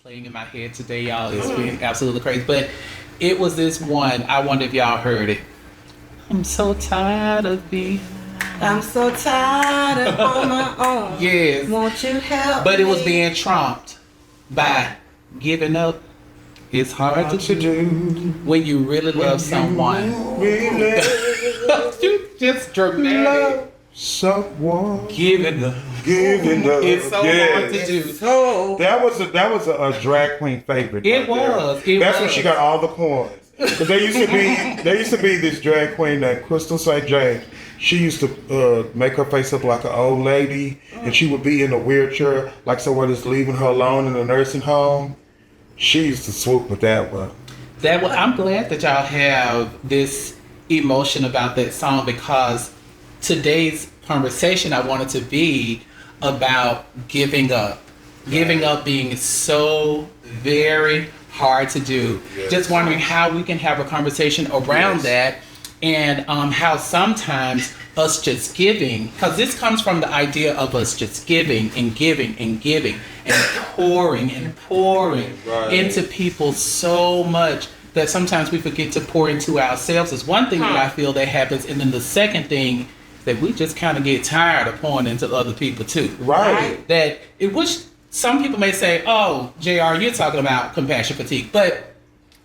playing in my head today, y'all. It's been absolutely crazy. But it was this one. I wonder if y'all heard it. I'm so tired of being. I'm so tired of on my own. Yes. Won't you help But it was me? being trumped by giving up. It's hard to do when you really love someone. Really You just dramatic. love someone. Giving up. Giving up. It's so hard to do. So That was a drag queen favorite. It right there. was. It That's was. when she got all the coins. Because there used to be this drag queen named Crystal St. James. She used to make her face up like an old lady, and she would be in a wheelchair like someone is leaving her alone in a nursing home. She used to swoop with that one. I'm glad that y'all have this emotion about that song, because today's conversation I wanted to be about giving up. Giving up being so very hard to do. Yes. Just wondering how we can have a conversation around that, and how sometimes us just giving, because this comes from the idea of us just giving and giving and giving and pouring Right. into people so much that sometimes we forget to pour into ourselves is one thing that I feel that happens. And then the second thing that we just kind of get tired of pouring into other people too. Right. That it which some people may say, oh, JR, you're talking about compassion fatigue. But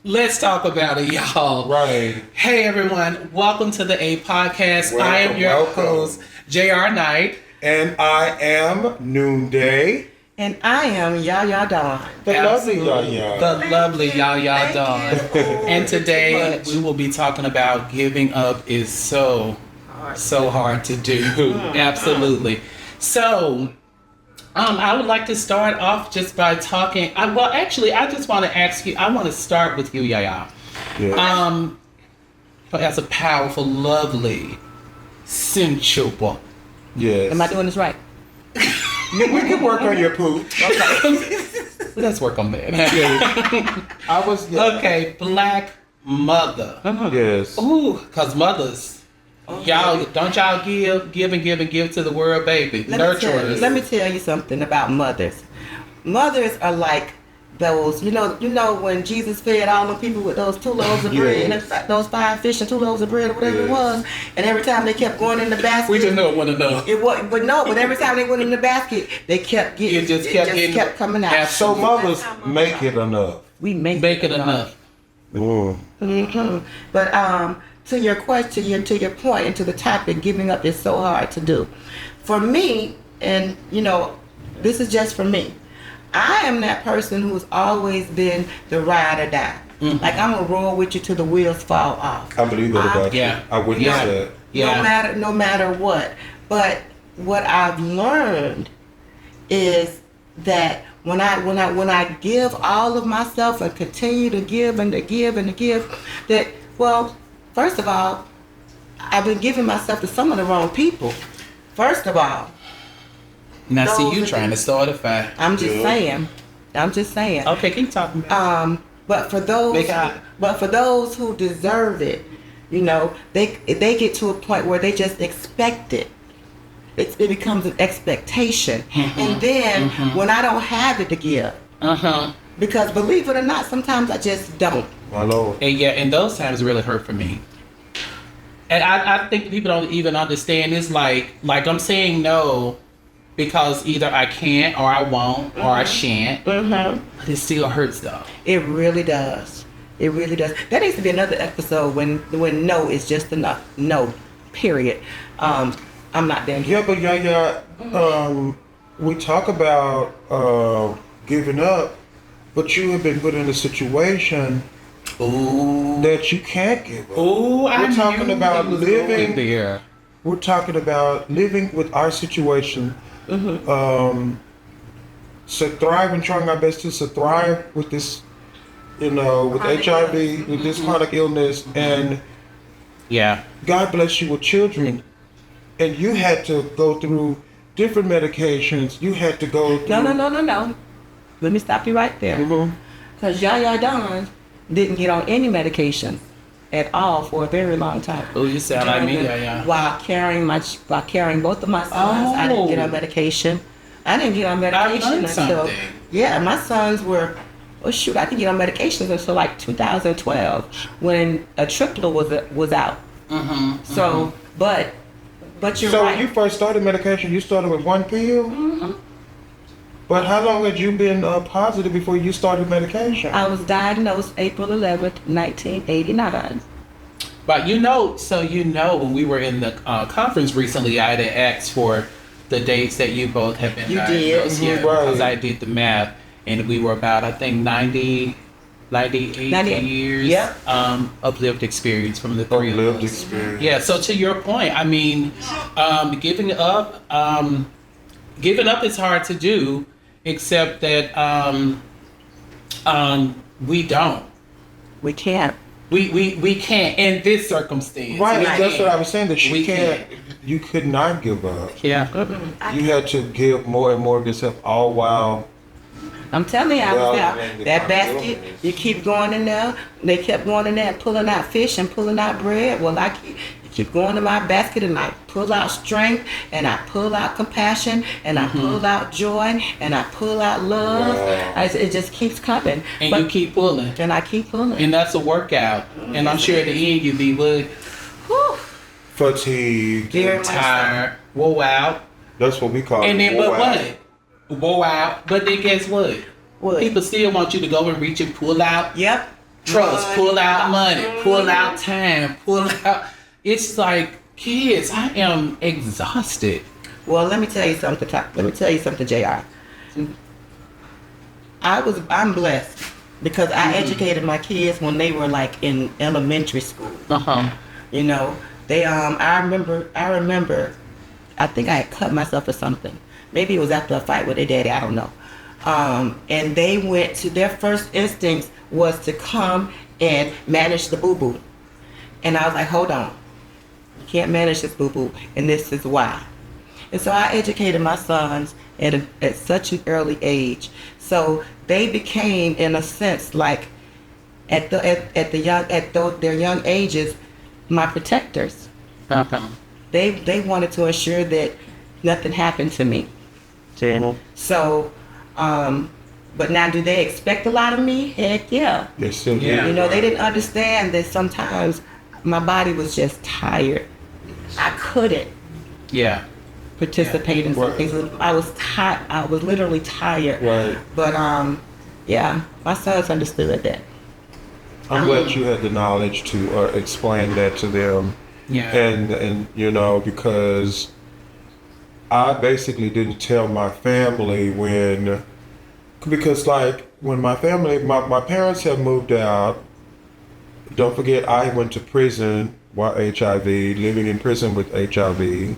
let's talk about it, y'all. Right. Hey, everyone. Welcome to the A Podcast. I am Welcome, your welcome. host, JR Knight. And I am Noonday. and I am Yaya Dawn. The Absolutely. lovely Yaya. The lovely Yaya Dawn. And today Much. we will be talking about giving up is so hard to do. Absolutely. So, I would like to start off just by talking. I just want to ask you. I want to start with you, Yaya. Yeah. As a powerful, lovely, sensual. Yes. Am I doing this right? We can work on your poop. Let's work on that. I was. Okay, black mother. Yes. Ooh, cause mothers, y'all give and give to the world, baby. Nurturers. Let me tell you something about mothers. Mothers are like those, you know when Jesus fed all the people with those 2 loaves of bread, and those 5 fish and 2 loaves of bread, or whatever it was, and every time they kept going in the basket, We just know one another. it was, but every time they went in the basket, they kept getting, It just kept coming out. So mothers make it enough. We make Make it enough. Mm. hmm But to your question, to your point, and to the topic, giving up is so hard to do. For me, and this is just for me. I am that person who's always been the ride or die. Mm-hmm. Like I'm gonna roll with you till the wheels fall off. I believe that about Yeah. you. I witnessed Yeah. that. Yeah. No matter what. But what I've learned is that when I give all of myself and continue to give and to give and to give, that, well, first of all, I've been giving myself to some of the wrong people. First of all, Now see Those you are trying to start a fire. I'm just Yeah. saying. Okay, keep talking about But for those, Make it- who deserve it, they get to a point where they just expect it. It becomes an expectation, and then when I don't have it to give, because believe it or not, sometimes I just don't. My Lord. And those times really hurt for me. And I think people don't even understand. It's like I'm saying no because either I can't or I won't or I shan't. But it still hurts though. It really does. It really does. That needs to be another episode when no is just enough. No, period. I'm not there. Yeah, but we talk about giving up, but you have been put in a situation that you can't give up. Ooh, We're talking about living. there. We're talking about living with our situation. Thriving, trying our best to thrive with this, with HIV, with this chronic illness, and Yeah. God bless you with children, and you had to go through different medications. You had to go through. No. Let me stop you right there. Because Yaya Dawn didn't get on any medication at all for a very long time. Oh, you sound like me, yeah. While carrying both of my sons, I didn't get on medication. I didn't get on medication learned until something. my sons were well, shoot, I didn't get on medications until like 2012 when a triplet was out. So, but you're So right. when you first started medication, you started with one pill? But how long had you been positive before you started medication? I was diagnosed April 11th, 1989. But when we were in the conference recently, I had asked for the dates that you both have been You diagnosed. did? Yeah, Right. because I did the math, and we were about, I think, 98 years Yep. of lived experience from the three of Lived us. experience. Yeah, so to your point, I mean, giving up is hard to do, except that we don't. We can't. We can't in this circumstance. Right, We that's can't. what I was saying, that We you could not give up. Yeah. You had to give more and more of yourself all while. I'm telling you, I was Well, there. man, the That basket, possibilities. you keep going in there. They kept going in there and pulling out fish and pulling out bread. Well, I keep going to my basket and I pull out strength and I pull out compassion and I pull out joy and I pull out love. Wow. It just keeps coming. And But- you keep pulling. and I keep pulling. And that's a workout. And I'm sure at the end you be Whew. Fatigued. Very much so. tired, wore out. That's what we call And it. then, but Wore out. what? Wore out. But then guess what? What? People still want you to go and reach and pull out Yep. trust, Money. pull out money, pull out time, pull out. It's like, kids, I am exhausted. Well, let me tell you something. Let me tell you something, Jr. I'm blessed because I educated my kids when they were like in elementary school. You know, they I remember. I think I had cut myself or something. Maybe it was after a fight with their daddy. I don't know. And they went to their first instinct was to come and manage the boo boo. And I was like, hold on. You can't manage this boo boo, and this is why. And so I educated my sons at such an early age. So they became, in a sense, like at their young ages, my protectors. They wanted to ensure that nothing happened to me. So, but now do they expect a lot of me? Heck yeah. They still do. Yeah. You know, they didn't understand that sometimes my body was just tired. I couldn't Yeah. participate in some Right. things. I was tired. I was literally tired. Right. But yeah, my sons understood that. I'm glad you had the knowledge to explain that to them. Yeah. And you know, because I basically didn't tell my family because like when my parents had moved out, don't forget I went to prison while HIV, living in prison with HIV.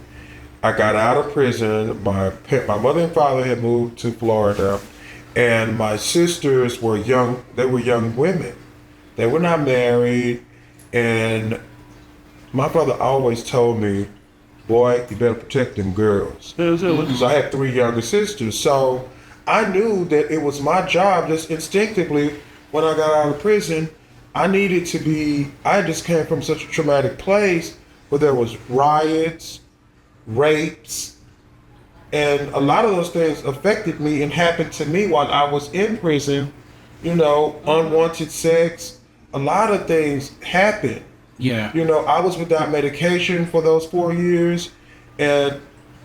I got out of prison. My mother and father had moved to Florida, and my sisters were young. They were young women. They were not married, and my father always told me, boy, you better protect them girls. Because I had 3 younger sisters. So I knew that it was my job, just instinctively, when I got out of prison, I just came from such a traumatic place where there was riots, rapes, and a lot of those things affected me and happened to me while I was in prison. You know, unwanted sex, a lot of things happened. Yeah. You know, I was without medication for those 4 years, and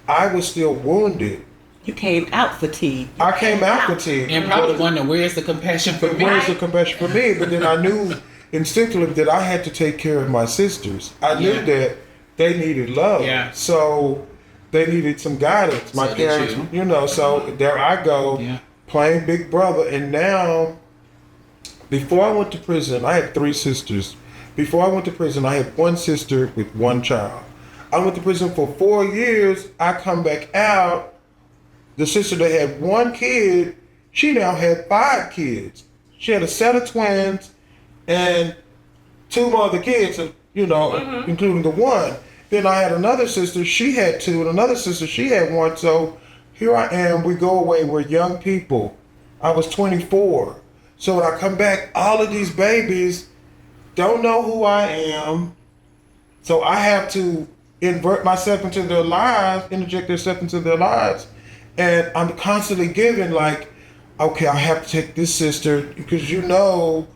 I was still wounded. You came out fatigued. I came out fatigued. And probably wondering, where's the compassion for me? Where's the compassion for me? But then I knew instinctively that I had to take care of my sisters. I knew Yeah. that they needed love. Yeah. So they needed some guidance. My So did parents, you. you know, so there I go, Yeah. playing Big Brother. And now, before I went to prison, I had 3 sisters. Before I went to prison, I had 1 sister with 1 child. I went to prison for 4 years. I come back out. The sister that had 1 kid, she now had 5 kids. She had a set of twins and 2 more other kids, you know, including the 1. Then I had another sister, she had 2, and another sister, she had 1. So here I am, we go away, we're young people. I was 24. So when I come back, all of these babies don't know who I am. So I have to invert myself into their lives, interject myself into their lives. And I'm constantly giving, like, okay, I have to take this sister because you know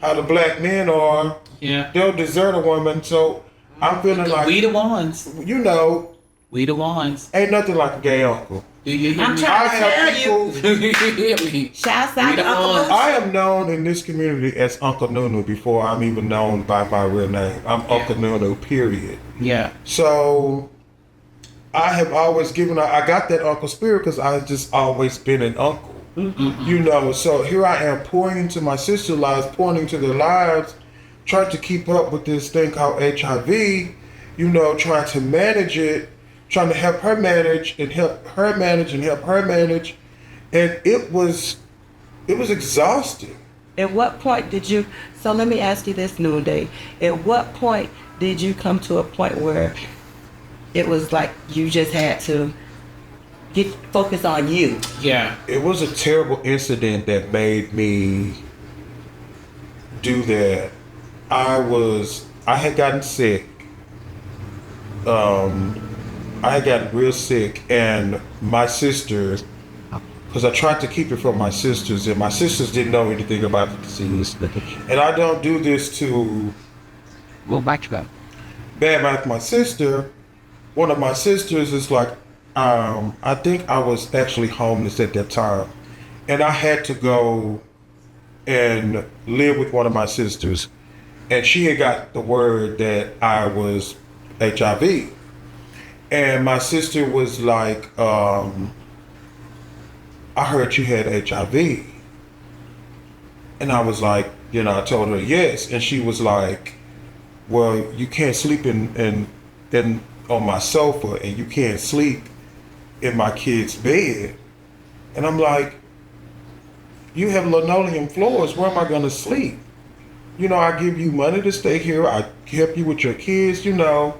how the black men are. Yeah. They'll desert a woman. So I'm feeling like, We the ones. you know, We the ones. ain't nothing like a gay uncle. Do you hear I'm me? trying I to have tell you. people. Do you hear me? Shouts out We to the Uncle ones. Boo. I am known in this community as Uncle Nunu before I'm even known by my real name. I'm Uncle Nunu, period. Yeah. So I have always I got that uncle spirit because I've just always been an uncle. Mm-hmm. You know, so here I am pouring into my sister's lives, pouring into their lives, trying to keep up with this thing called HIV, you know, trying to manage it, trying to help her manage and help her manage and help her manage. And it was exhausting. At what point did you, so let me ask you this, Noonday. At what point did you come to a point where it was like you just had to get focused on you? Yeah. It was a terrible incident that made me do that. I had gotten sick. I had gotten real sick, and my sister, because I tried to keep it from my sisters, and my sisters didn't know anything about the disease. And I don't do this to badmouth my sister. One of my sisters is like, I think I was actually homeless at that time, and I had to go and live with one of my sisters, and she had got the word that I was HIV, and my sister was like, I heard you had HIV, and I was like, you know, I told her yes, and she was like, well, you can't sleep in on my sofa, and you can't sleep in my kid's bed. And I'm like, you have linoleum floors, where am I gonna sleep? You know, I give you money to stay here, I help you with your kids, you know,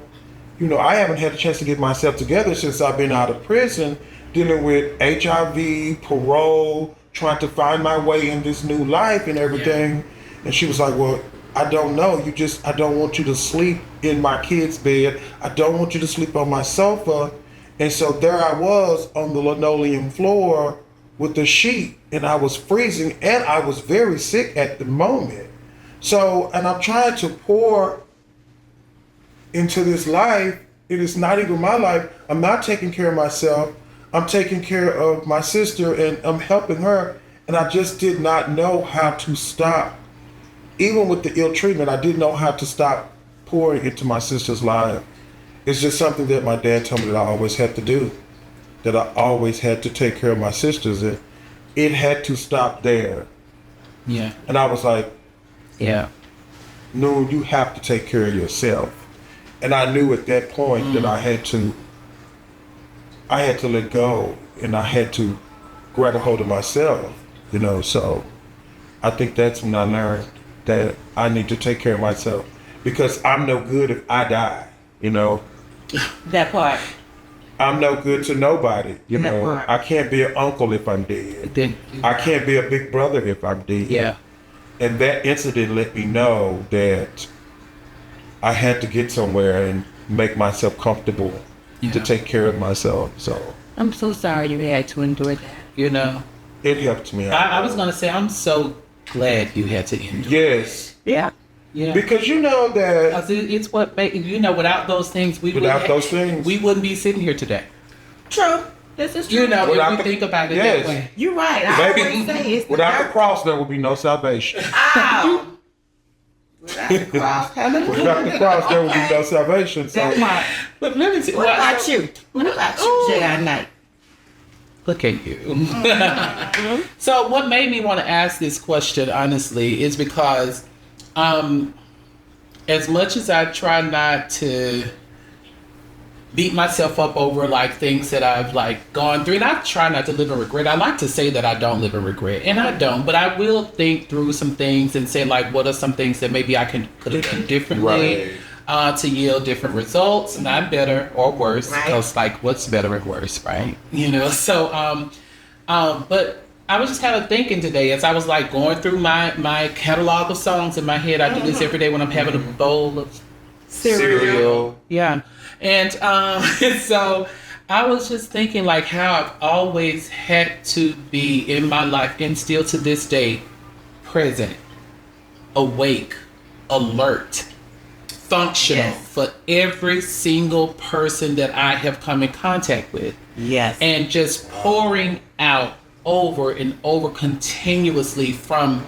I haven't had a chance to get myself together since I've been out of prison, dealing with HIV, parole, trying to find my way in this new life and everything. Yeah. And she was like, well, I don't know. I don't want you to sleep in my kid's bed. I don't want you to sleep on my sofa. And so there I was on the linoleum floor with the sheet, and I was freezing, and I was very sick at the moment. So, and I'm trying to pour into this life. It is not even my life. I'm not taking care of myself. I'm taking care of my sister, and I'm helping her. And I just did not know how to stop. Even with the ill treatment, I didn't know how to stop pouring into my sister's life. It's just something that my dad told me that I always had to do, that I always had to take care of my sisters. And it had to stop there. Yeah. And I was like, yeah, no, you have to take care of yourself. And I knew at that point that I had to let go, and I had to grab a hold of myself, you know. So I think that's when I learned that I need to take care of myself, because I'm no good if I die, you know. That part. I'm no good to nobody, you That know. part. I can't be an uncle if I'm dead. I can't be a big brother if I'm dead. Yeah. And that incident let me know that I had to get somewhere and make myself comfortable to take care of myself. So I'm so sorry you had to endure that. You know, it helped me out. I was gonna say, I'm so glad you had to endure. Yes. Yeah. Yeah. Because you know that Because it's what make, you know, without those things, we wouldn't be sitting here today. True. This is true. You know, Without if you the- think about it yes. that way. You're right. I always say it's without the cross there will be no salvation. Ow. Without the cross. Without the cross there will be no salvation. So That part. But let me see. What about you? What about you, Jedi Knight? Look at you. So what made me want to ask this question, honestly, is because as much as I try not to beat myself up over like things that I've like gone through, and I try not to live in regret. I like to say that I don't live in regret, and I don't, but I will think through some things and say like, what are some things that maybe I could have done differently to yield different results, not better or worse, because like what's better and worse, right? You know, so but I was just kind of thinking today as I was like going through my catalog of songs in my head. I do this every day when I'm having a bowl of cereal. Yeah. And so I was just thinking like how I've always had to be in my life and still to this day present, awake, alert, functional Yes. for every single person that I have come in contact with. Yes. And just pouring out over and over continuously from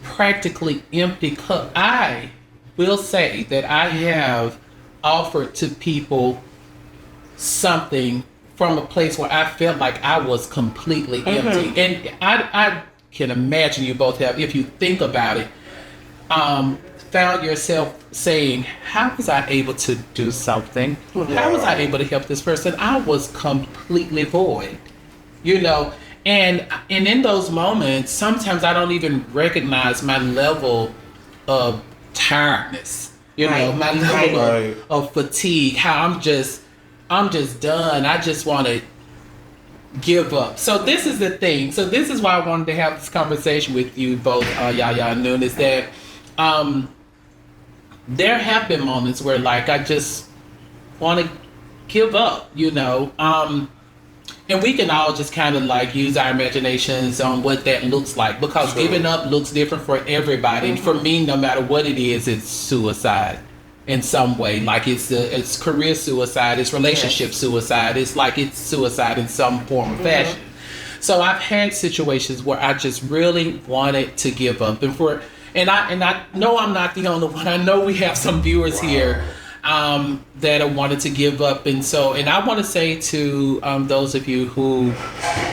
practically empty cup. I will say that I have offered to people something from a place where I felt like I was completely empty. And I can imagine you both have, if you think about it, found yourself saying, how was I able to do something? How was I able to help this person? I was completely void, you know? And in those moments, sometimes I don't even recognize my level of tiredness, you know, my level of fatigue, how I'm just done. I just want to give up. So this is the thing. So this is why I wanted to have this conversation with you both, Yaya and Noon, is that there have been moments where like I just want to give up, you know. And we can all just kind of like use our imaginations on what that looks like, because giving up looks different for everybody. And for me, no matter what it is, it's suicide in some way. Like it's career suicide, it's relationship suicide. It's like it's suicide in some form or fashion. So I've had situations where I just really wanted to give up, and I know I'm not the only one. I know we have some viewers here that I wanted to give up, and I want to say to those of you who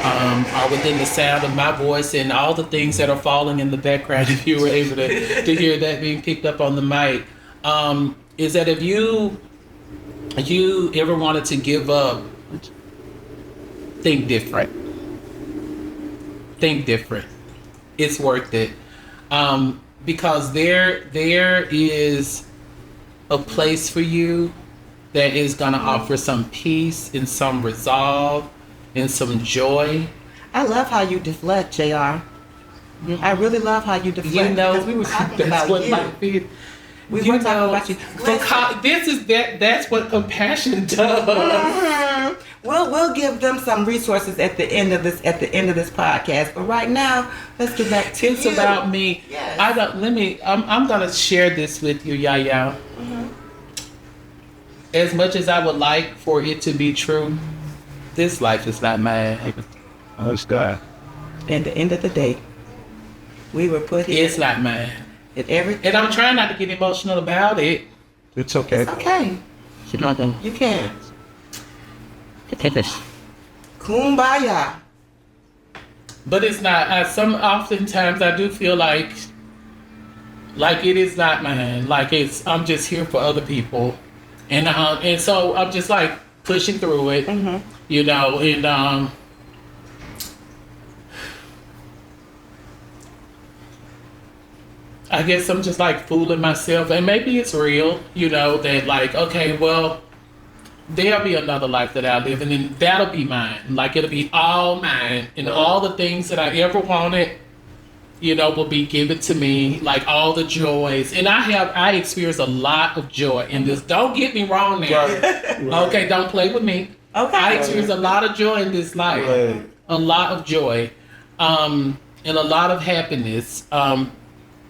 are within the sound of my voice and all the things that are falling in the background, if you were able to hear that being picked up on the mic, is that if you ever wanted to give up, think different. Think different. It's worth it. Because there is a place for you that is going to offer some peace and some resolve and some joy. I love how you deflect, JR. I really love how you deflect. You know, because we were talking that's about what you. life is. We You were talking know, about you. That's what compassion does. We'll give them some resources at the end of this podcast. But right now, let's get back to It's you. about me. Yes. I'm gonna share this with you, Yaya. As much as I would like for it to be true, this life is not mine. That's God. At the end of the day, we were put here. It's not mine. And I'm trying not to get emotional about it. It's okay. It's okay. You can. Kumbaya. But it's not. Oftentimes I do feel like it is not mine. Like I'm just here for other people, and so I'm just like pushing through it, you know, and I guess I'm just like fooling myself, and maybe it's real, you know, that like, okay, well, there'll be another life that I live, and then that'll be mine. Like it'll be all mine, and all the things that I ever wanted, you know, will be given to me. Like all the joys, and I experience a lot of joy in this. Don't get me wrong now. Okay, don't play with me. Okay. I experience a lot of joy in this life, a lot of joy, and a lot of happiness.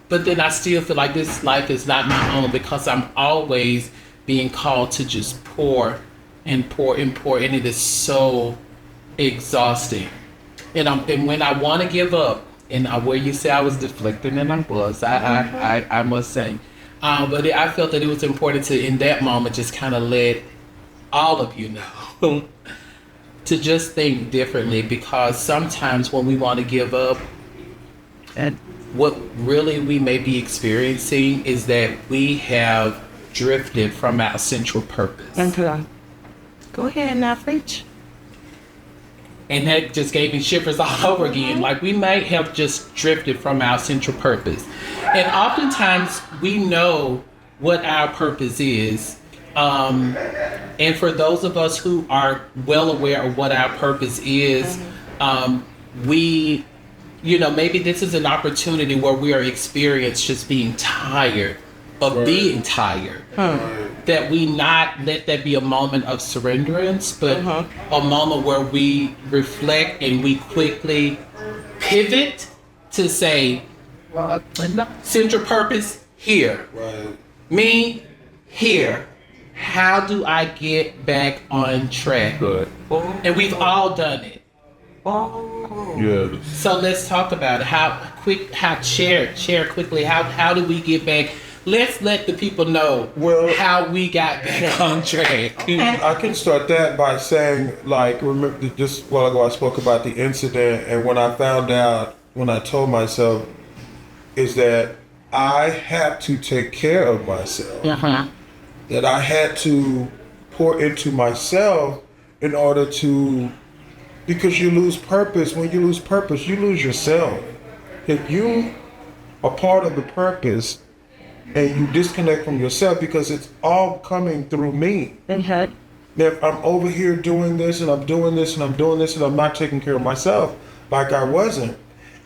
But then I still feel like this life is not my own, because I'm always being called to just pour and pour and pour, and it is so exhausting. And when I want to give up, and where you say I was deflecting, and I was, I must say, but I felt that it was important to, in that moment, just kind of let all of you know to just think differently, because sometimes when we want to give up, and what really we may be experiencing is that we have drifted from our central purpose. Go ahead now, preach. And that just gave me shivers all over again. Like we might have just drifted from our central purpose. And oftentimes we know what our purpose is. And for those of us who are well aware of what our purpose is, we, you know, maybe this is an opportunity where we are experienced just being tired of being tired. That we not let that be a moment of surrenderance, but a moment where we reflect and we quickly pivot to say, central purpose here. Right. Me here. How do I get back on track? Good. And we've all done it. Yeah. So let's talk about it. Share quickly. How do we get back? Let's let the people know how we got back on track. I can start that by saying, like, remember just a while ago I spoke about the incident, and when I found out, when I told myself, is that I have to take care of myself. That I had to pour into myself in order to, because you lose purpose. When you lose purpose, you lose yourself. If you are part of the purpose and you disconnect from yourself, because it's all coming through me. If I'm over here doing this and I'm doing this and I'm doing this and I'm not taking care of myself like I wasn't,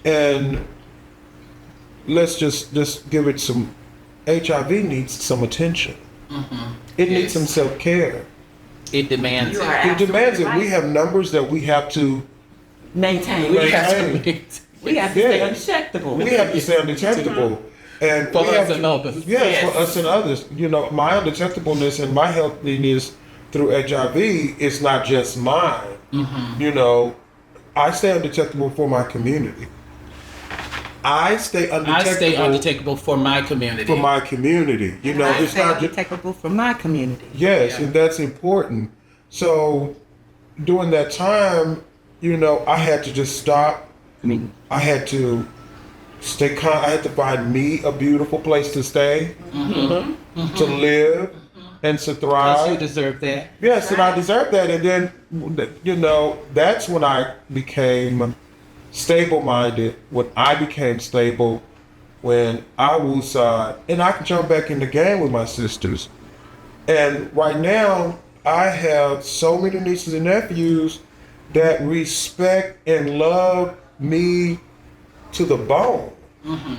and let's just give it some, HIV needs some attention. It needs some self-care. It demands it. It demands it. We have numbers that we have to maintain. We have to stay undetectable. We have to stay undetectable. And for we us have and others. Yes, for us and others. You know, my undetectableness and my healthiness through HIV is not just mine. You know, I stay undetectable for my community. I stay undetectable for my community. For my community. You know, I it's stay not undetectable for my community. Yes, and that's important. So during that time, you know, I had to just stop. I had to stay calm. I had to find me a beautiful place to stay, to live, and to thrive. Because you deserve that. Yes, and I deserve that. And then, you know, that's when I became stable-minded. When I became stable, when I was, and I could jump back in the game with my sisters. And right now, I have so many nieces and nephews that respect and love me to the bone.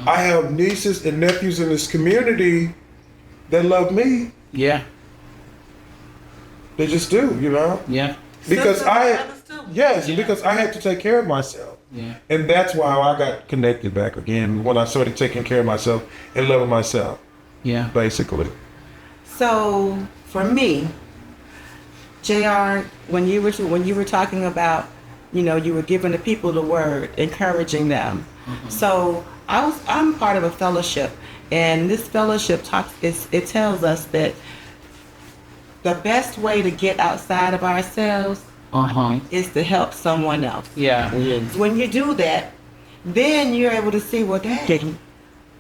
I have nieces and nephews in this community that love me. Yeah. They just do, you know? Yeah. Because Sisters because I had to take care of myself. Yeah. And that's why I got connected back again, when I started taking care of myself and loving myself. Yeah. Basically. So for me, JR, when you were talking about, you know, you were giving the people the word, encouraging them. So I'm part of a fellowship, and this fellowship it tells us that the best way to get outside of ourselves is to help someone else. Yeah. When you do that, then you're able to see, well, dang,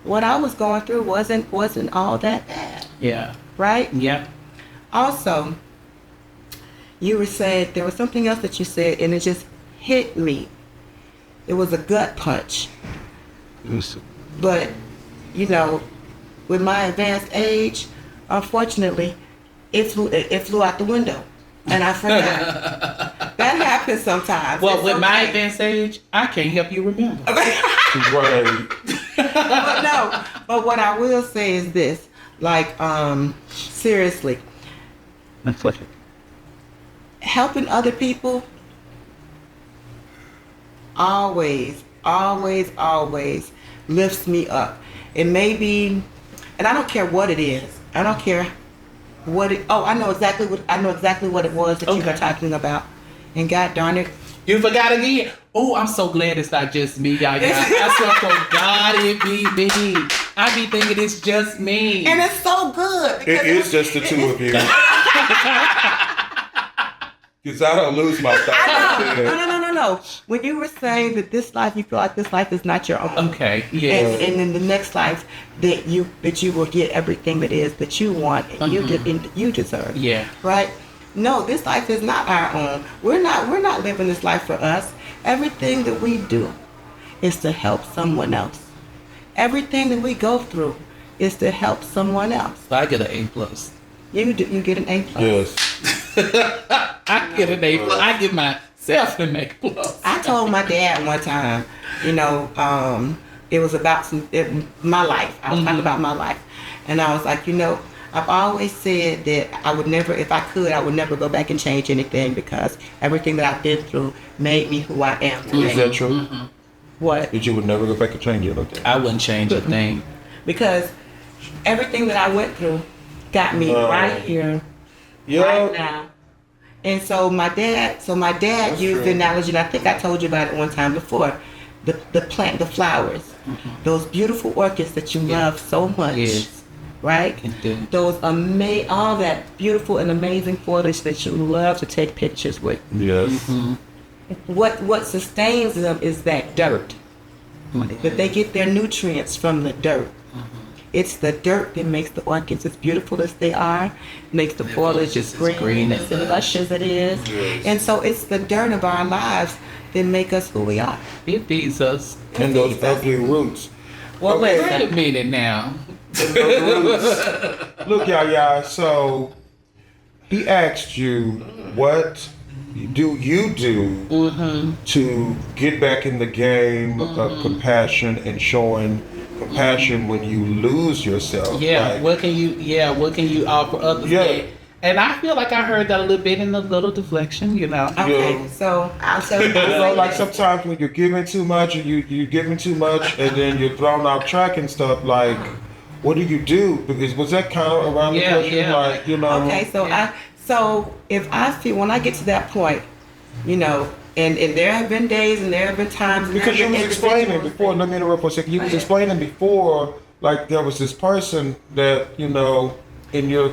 what I was going through wasn't all that bad. Yeah. Right? Yeah. Also, you were saying, there was something else that you said, and it just hit me. It was a gut punch. But, you know, with my advanced age, unfortunately, it flew out the window, and I forgot. That happens sometimes. Well, it's with my okay. advanced age, I can't help you remember. Right. But what I will say is this, like, seriously, helping other people always lifts me up. It may be, and I don't care what it is. I don't care what it. Oh, I know exactly what it was that you were talking about. And God darn it, You forgot again. Oh, I'm so glad it's not just me, y'all. I swear to God, it be me. I be thinking it's just me. and it's so good. It is just the two of you. Because I don't lose my thoughts. No. When you were saying that this life, you feel like this life is not your own. Okay. Yeah. And in the next life, that you will get everything that is that you want and you deserve. Yeah. Right? No, this life is not our own. We're not living this life for us. Everything that we do is to help someone else. Everything that we go through is to help someone else. So I get an A+. You get an A+. Yes. I get an A+. I give myself an A+. I told my dad one time, you know, it was about my life. I was talking about my life. And I was like, I've always said that I would never, if I could, I would never go back and change anything because everything that I've been through made me who I am today. Is that true? Mm-hmm. What? That you would never go back and change it? Okay. I wouldn't change a thing. Because everything that I went through got me right here, right now. And so my dad That's used true. the analogy, and I think I told you about it one time before, the plant, the flowers, those beautiful orchids that you love so much, Yes. right? Indeed. Those all that beautiful and amazing foliage that you love to take pictures with. Yes. Mm-hmm. What sustains them is that dirt. That they get their nutrients from the dirt. It's the dirt that makes the orchids as beautiful as they are, makes the foliage as green as lush as it is. Yes. And so it's the dirt of our lives that make us who we are. It feeds us. And those ugly roots. Well, Okay. Wait a listen, minute now. Look, y'all. So he asked you, what do you do to get back in the game of compassion and showing compassion when you lose yourself? Yeah, Like, what can you offer others? Yeah. And I feel like I heard that a little bit in a little deflection, okay, Yeah. so I'll tell you. like sometimes when you're giving too much and you're giving too much and then you're thrown off track and stuff, like, what do you do? Because was that kind of around the Yeah, question? yeah. Like, Okay, so if I feel, when I get to that point, and there have been days and there have been times. and because there you have was been explaining individuals before, let me interrupt for a second. You was explaining before, like, there was this person that, in your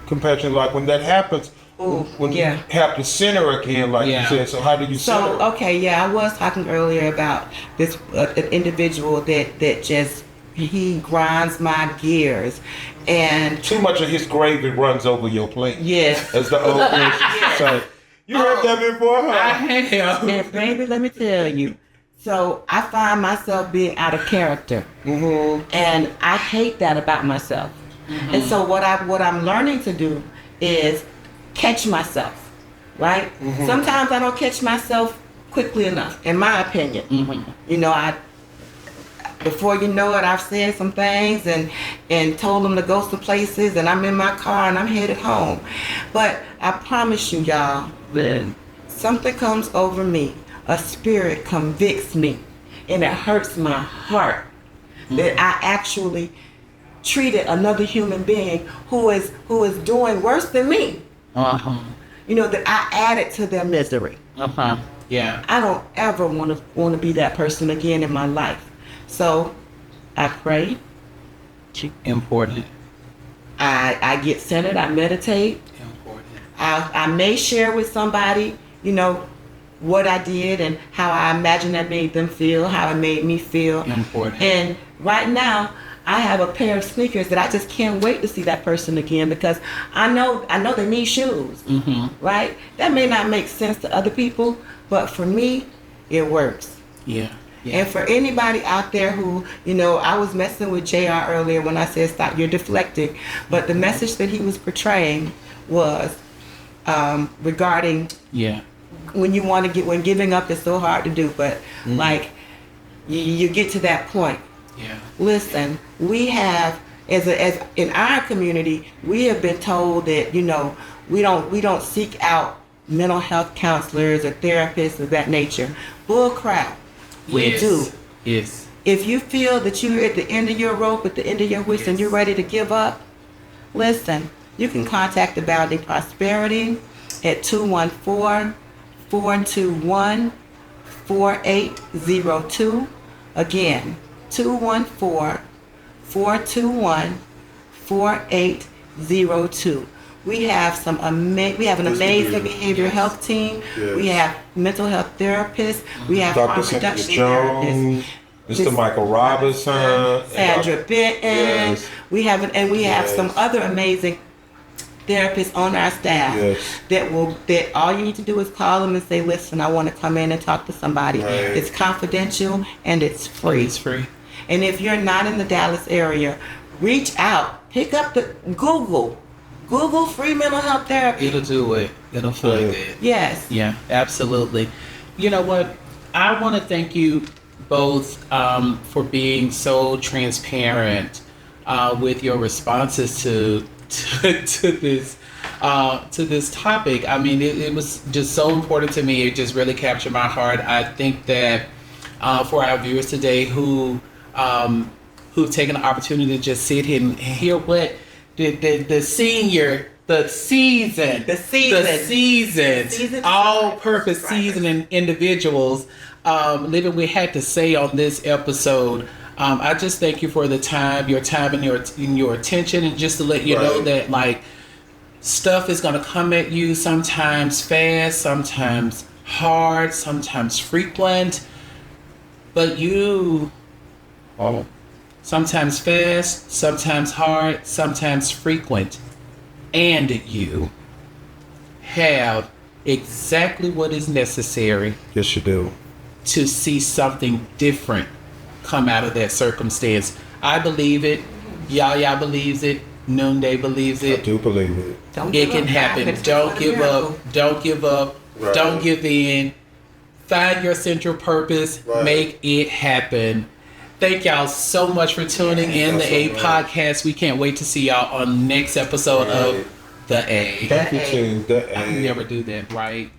compassion, like, when that happens, when yeah. you have to center again, like Yeah. you said, so how do you center? So okay, yeah, I was talking earlier about this an individual that just he grinds my gears, and Too much of his gravy runs over your plate. yes, As the old person say. You heard that before, I huh? have. and baby, let me tell you. So I find myself being out of character, and I hate that about myself. And so what I'm learning to do is catch myself, right? Sometimes I don't catch myself quickly enough, in my opinion. Before you know it, I've said some things and told them to go some places, and I'm in my car and I'm headed home. But I promise you, y'all, that something comes over me, a spirit convicts me, and it hurts my heart that I actually treated another human being who is doing worse than me. That I added to their misery. Yeah. I don't ever want to be that person again in my life. So I pray. Important. I get centered. I meditate. Important. I may share with somebody, what I did and how I imagine that made them feel, how it made me feel. Important. And right now, I have a pair of sneakers that I just can't wait to see that person again because I know they need shoes, right? That may not make sense to other people, but for me, it works. Yeah. And for anybody out there who, I was messing with JR earlier when I said, stop, you're deflecting. But the message that he was portraying was regarding when giving up is so hard to do. But like, you get to that point. Yeah. Listen, we have, as in our community, we have been told that, we don't seek out mental health counselors or therapists of that nature. Bull crap. We do. Yes. If you feel that you're at the end of your rope, at the end of your wits, and you're ready to give up, listen, you can contact Abounding Prosperity at 214-421-4802. Again, 214-421-4802. We have an amazing behavioral health team. Yes. We have mental health therapists. We have Dr. harm Cynthia reduction Jones, therapists. Mr. Michael Robinson, Sandra Benton. Yes. We have some other amazing therapists on our staff that all you need to do is call them and say, listen, I want to come in and talk to somebody. Right. It's confidential and it's free. It's free. And if you're not in the Dallas area, reach out. Pick up the Google free mental health therapy. It'll do it. It'll feel good. Yes. Yeah, absolutely. You know what? I want to thank you both for being so transparent with your responses to this topic. I mean, it was just so important to me. It just really captured my heart. I think that for our viewers today who've taken the opportunity to just sit here and hear what the seasoned all-purpose seasoning individuals living we had to say on this episode. I just thank you for the time, your time and your attention, and just to let you know that like stuff is gonna come at you sometimes fast, sometimes hard, sometimes frequent, but sometimes fast, sometimes hard, sometimes frequent, and you have exactly what is necessary. Yes, you do. To see something different come out of that circumstance. I believe it. Yaya believes it. Noonday believes it. I do believe it. It can happen. Don't give up. Don't give up. Right. Don't give in. Find your central purpose. Right. Make it happen. Thank y'all so much for tuning in the A Podcast. We can't wait to see y'all on the next episode of The A. Thank you, team. The A. I never do that, right?